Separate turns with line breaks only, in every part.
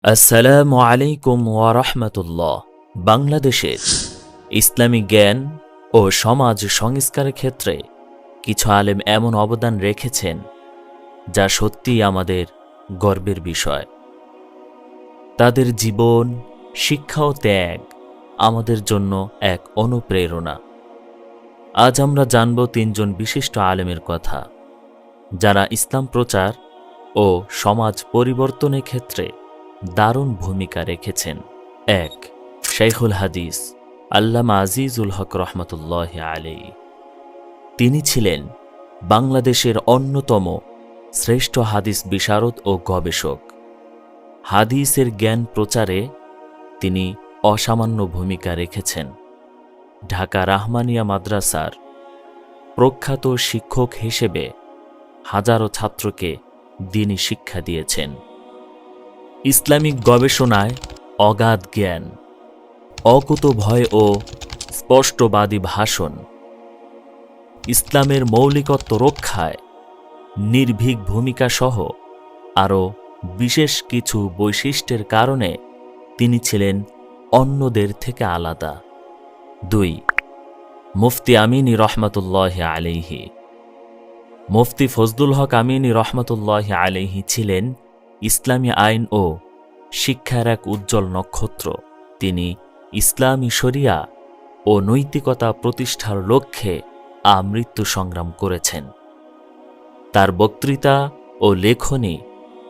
আসসালামু আলাইকুম ওয়া রাহমাতুল্লাহ। বাংলাদেশের ইসলামিক জ্ঞান ও সমাজ সংস্কারের ক্ষেত্রে কিছু আলেম এমন অবদান রেখেছেন যা সত্যিই আমাদের গর্বের বিষয়। তাদের জীবন, শিক্ষা ও ত্যাগ আমাদের জন্য এক অনুপ্রেরণা। আজ আমরা জানব তিনজন বিশিষ্ট আলেমের কথা, যারা ইসলাম প্রচার ও সমাজ পরিবর্তনের ক্ষেত্রে দারুণ ভূমিকা রেখেছেন। ১. শাইখুল হাদিস আল্লামা আজিজুল হক রহমতুল্লাহ আলাইহি। তিনি ছিলেন বাংলাদেশের অন্যতম শ্রেষ্ঠ হাদিস বিশারদ ও গবেষক। হাদিসের জ্ঞান প্রচারে তিনি অসামান্য ভূমিকা রেখেছেন। ঢাকা রাহমানিয়া মাদ্রাসার প্রখ্যাত শিক্ষক হিসেবে হাজারো ছাত্রকে দ্বীনি শিক্ষা দিয়েছেন। ইসলামিক গবেষণায় অগাধ জ্ঞান, অকুতোভয় ও স্পষ্টবাদী ভাষণ, ইসলামের মৌলিকত্ব রক্ষায় নির্ভীক ভূমিকা সহ আরও বিশেষ কিছু বৈশিষ্ট্যের কারণে তিনি ছিলেন অন্যদের থেকে আলাদা। ২. মুফতি আমিনী রহমতুল্লাহ আলাইহি। মুফতি ফজলুল হক আমিনী রহমতুল্লাহ আলাইহি ছিলেন ইসলামী আইন ও শিক্ষার এক উজ্জ্বল নক্ষত্র। তিনি ইসলামী শরিয়া ও নৈতিকতা প্রতিষ্ঠার লক্ষ্যে আমৃত্যু সংগ্রাম করেছেন। তার বক্তৃতা ও লেখনী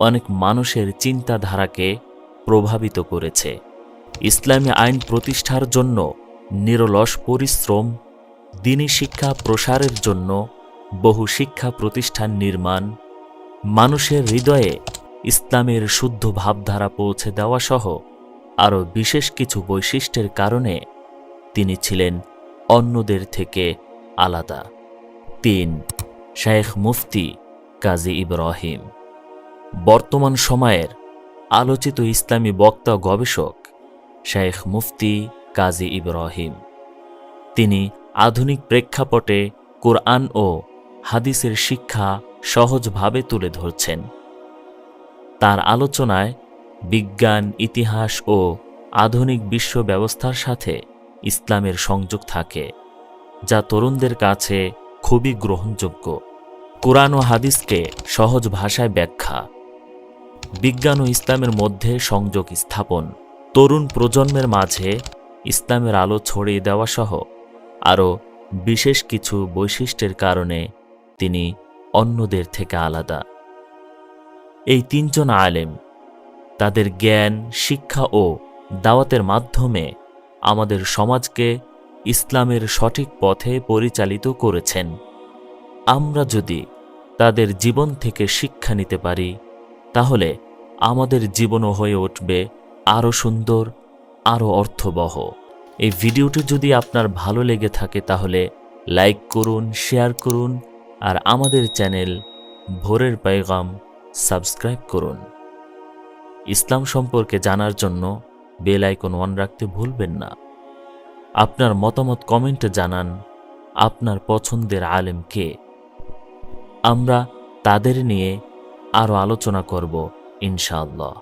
অনেক মানুষের চিন্তাধারাকে প্রভাবিত করেছে। ইসলামী আইন প্রতিষ্ঠার জন্য নিরলস পরিশ্রম, দ্বীনি শিক্ষা প্রসারের জন্য বহু শিক্ষা প্রতিষ্ঠান নির্মাণ, মানুষের হৃদয়ে ইসলামের শুদ্ধ ভাবধারা পৌঁছে দেওয়া সহ আরও বিশেষ কিছু বৈশিষ্ট্যের কারণে তিনি ছিলেন অন্যদের থেকে আলাদা। ৩. শায়েখ মুফতি কাজী ইব্রাহিম। বর্তমান সময়ের আলোচিত ইসলামী বক্তা গবেষক শায়েখ মুফতি কাজী ইব্রাহিম। তিনি আধুনিক প্রেক্ষাপটে কোরআন ও হাদিসের শিক্ষা সহজভাবে তুলে ধরছেন। তার আলোচনায় বিজ্ঞান, ইতিহাস ও আধুনিক বিশ্ব ব্যবস্থার সাথে ইসলামের সংযোগ থাকে, যা তরুণদের কাছে খুবই গ্রহণযোগ্য। কোরআন ও হাদিসকে সহজ ভাষায় ব্যাখ্যা, বিজ্ঞান ও ইসলামের মধ্যে সংযোগ স্থাপন, তরুণ প্রজন্মের মাঝে ইসলামের আলো ছড়িয়ে দেওয়া সহ আরও বিশেষ কিছু বৈশিষ্ট্যের কারণে তিনি অন্যদের থেকে আলাদা। এই তিনজন আলেম তাদের জ্ঞান, শিক্ষা ও দাওয়াতের মাধ্যমে আমাদের সমাজকে ইসলামের সঠিক পথে পরিচালিত করেছেন। আমরা যদি তাদের জীবন থেকে শিক্ষা নিতে পারি, তাহলে আমাদের জীবনও হয়ে উঠবে আরও সুন্দর, আরও অর্থবহ। এই ভিডিওটি যদি আপনার ভালো লেগে থাকে তাহলে লাইক করুন, শেয়ার করুন, আর আমাদের চ্যানেল ভোরের পেগাম সাবস্ক্রাইব করুন। ইসলাম সম্পর্কে জানার জন্য বেল আইকন অন রাখতে ভুলবেন না। আপনার মতামত কমেন্টে জানান আপনার পছন্দের আলেম কে। আমরা তাদের নিয়ে আরও আলোচনা করব ইনশাআল্লাহ।